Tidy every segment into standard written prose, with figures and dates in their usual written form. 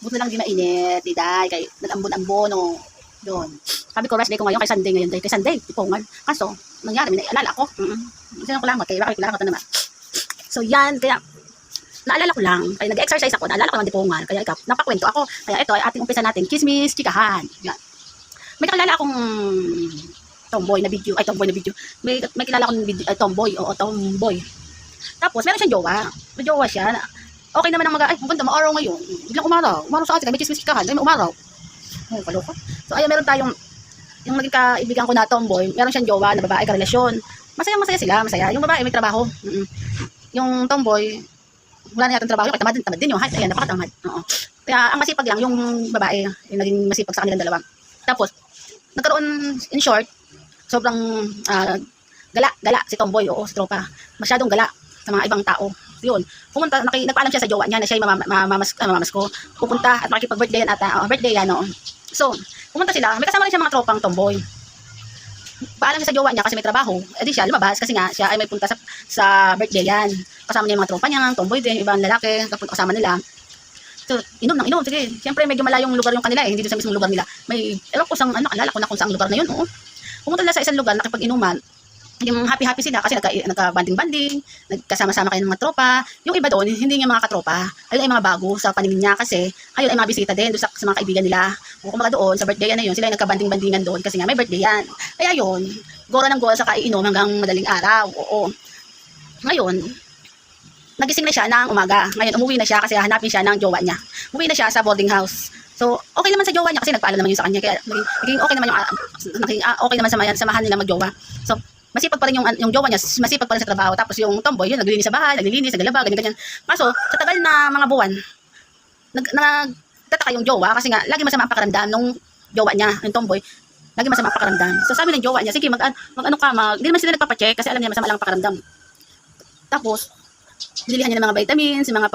Buti lang di mainit, di day, kay nag-ambon-ambon, o, yun. Sabi ko, rest day ko ngayon, kay Sunday ngayon, day, kay Sunday, tipungan. Kaso, nangyari, may naalala ako. Sino ko lang, kaya bakit kailangan ko naman. So, yan, kaya, naalala ko lang, kaya nag-exercise ako, naalala ko ng dipungan, kaya ikaw, napakwento ako. Kaya ito ay ating umpisa natin, chismis, chikahan. Yan. May kakilala akong tomboy na video, may kilala akong video, tomboy, tomboy. Tapos, meron siyang jowa. May jowa siya, okay naman ang ang ganda, maaraw ngayon. Biglang umaraw sa atin, may chismis chikahan, may umaraw. Oh, kaloko. So, ayun, meron tayong, yung naging kaibigan ko na tomboy, meron siyang jowa na babae, karelasyon. Masaya sila, masaya. Yung babae may trabaho. Yung tomboy, wala na yatang trabaho, yung tamad din yung height, ayan, napakatamad. Oo. Kaya ang masipag lang, yung babae, yung naging masipag sa kanilang dalawa. Tapos, nagkaroon, in short, sobrang gala si tomboy, o si tropa. Masyadong gala sa mga ibang tao. Yun, pumunta, nagpaalam siya sa jowa niya na siya yung mamamas ko. Pupunta at makikipag-birthday yan ata, birthday yan, no. So, pumunta sila, may kasama rin siya mga tropang tomboy. Paalam siya sa jowa niya kasi may trabaho. Di siya lumabas kasi nga siya ay may punta sa birthday yan. Kasama niya yung mga tropa niya, tomboy din, ibang lalaki, kasama nila. So, inom, sige. Siyempre medyo malayong lugar yung kanila hindi doon sa mismong lugar nila. May, ewan ko alala ko na kung saang lugar na yun, oo. Pumunta nila sa isang lugar, nakipag-inuman. Yung happy sila kasi nagka-banding-banding, nagkasama-sama kayo ng mga tropa. Yung iba doon, hindi niya mga katropa. Ayun ay mga bago sa paningin niya kasi ayun ay mga bisita din doon sa mga kaibigan nila. O kumbaga doon, sa birthday na yun, sila ay nagka-banding-bandingan doon kasi nga may birthday yan. Kaya yun, gora ng gora sa kaiinom hanggang madaling araw. Oo. Ngayon, nagising na siya ng umaga. Ngayon, umuwi na siya kasi hanapin siya ng jowa niya. Umuwi na siya sa boarding house. So, okay naman sa jowa niya kasi nagpaalam naman yun sa kanya. Kaya naging okay naman okay naman samahan nila mag-jowa. So, masipag pa rin yung jowa niya, masipag pa rin sa trabaho. Tapos yung tomboy, yun, naglilinis sa bahay, naglaba, ganyan. Kaso, sa tagal na mga buwan, nagtataka yung jowa kasi nga, lagi masama ang pakaramdam nung jowa niya, yung tomboy, lagi masama ang pakaramdam. So sabi ng jowa niya, sige, mag-ano ka, hindi naman sila nagpapacheck kasi alam niya masama lang ang pakaramdam. Tapos, bilihan niya ng mga vitamins, mga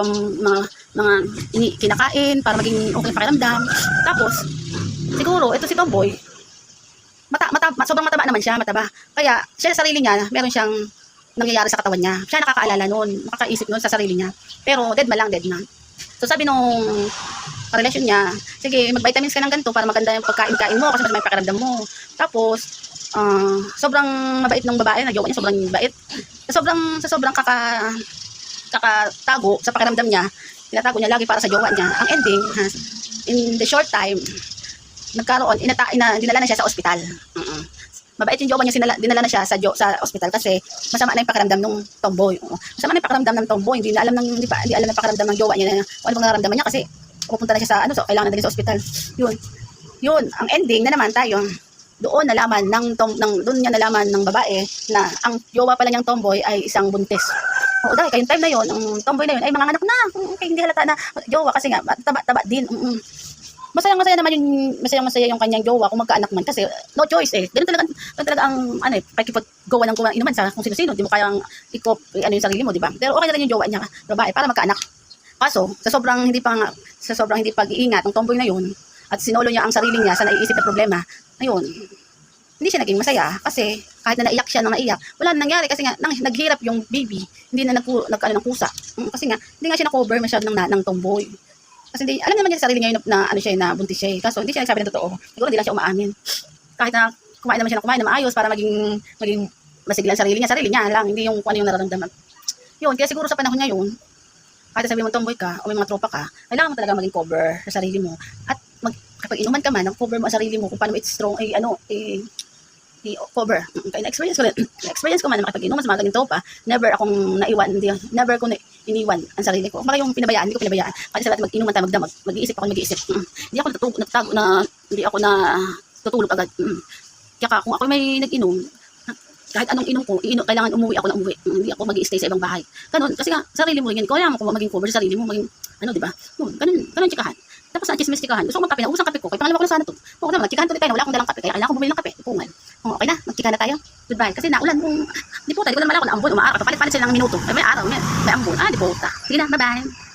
kinakain para maging okay ang pakaramdam. Tapos, siguro, ito si tomboy, sobrang mataba naman siya, mataba. Kaya, siya sa sarili niya, meron siyang nangyayari sa katawan niya. Siya nakakaalala noon, makakaisip noon sa sarili niya. Pero, dead na. So, sabi nung karelasyon niya, sige, mag-vitamins ka ng ganito para maganda yung pagkain-kain mo kasi mas may pakiramdam mo. Tapos, sobrang mabait ng babae, na jowa niya, sobrang bait. Sobrang kakatago sa pakiramdam niya, tinatago niya lagi para sa jowa niya. Ang ending, in the short time, dinala na siya sa ospital. Mabait yung jowa niya, dinala na siya sa ospital kasi masama na yung pakiramdam ng tomboy. Masama na yung pakiramdam ng tomboy, hindi alam ng pakiramdam ng jowa niya na ano bang nararamdaman niya kasi pupunta na siya sa so kailangan na din sa ospital. Yun, ang ending na naman tayo. Doon niya nalaman ng babae na ang jowa pala niyang tomboy ay isang buntis. Oo, dahil kayong time na yon, ang tomboy na yon ay mga anak na, hindi halata na jowa kasi nga taba din. Masaya yung kanyang jowa kung magkaanak man kasi no choice Ganun talaga ang pakikipag-gawa ng inuman sa kung sino-sino, di mo kayang yung sarili mo, di ba? Pero okay na rin yung jowa niya, babae, para magkaanak. Kaso, sa sobrang hindi pag-iingat ng tomboy na yun at sinolo niya ang sarili niya sa naiisip na problema, ayun, hindi siya naging masaya kasi kahit na naiyak siya wala na nangyari kasi nga naghirap yung baby, hindi na nagkaano ng kusa. Kasi nga, hindi nga siya na-cover masyado ng tomboy. Kasi alam naman niya sa sarili niya na na buntis siya Kaso hindi siya nagsabi ng totoo. Siguro hindi lang siya umaamin. Kahit na kumain naman siya na maayos para maging masiglan sarili niya lang, hindi yung kung ano yung nararamdaman. Yun, kaya siguro sa panahon niya yun, kahit sabi mo tomboy ka o may mga tropa ka, kailangan mo talaga maging cover sa sarili mo. At kapag inuman ka man, cover mo ang sarili mo kung paano it's strong, cover. Kaya na-experience ko man na makipag-inuman sa mga ganito pa, never ko iniwan ang sarili ko. Kumbaga yung hindi ko pinabayaan. Kasi sa lahat mag-inuman tayo, mag-damag, mag-iisip. Hindi ako natutulog agad. Kaya kung ako may nag-inom, kahit anong inom ko, kailangan umuwi ako. Hindi ako mag-i-stay sa ibang bahay. Ganun, kasi nga, sarili mo rin yan. Kaya mo kung maging cover sa sarili mo, di ba? Ganun chikahan. Tapos na chismis chikahan. Gusto ko magkape na, ubus ang kape ko. Kaya pangalawa ko na sana to. Oo naman, chikahan tuloy tayo. Wala akong dalang kape. Kaya kailangan ko bumili ng kape. Pungan. Okay na, magchika na tayo. Goodbye. Kasi naulan. Di po tayo. Di ko naman alam kung na ambon. Umaaraw. Palit-palit sila ng minuto. May araw. May ambon. Di po. Sige na, bye-bye.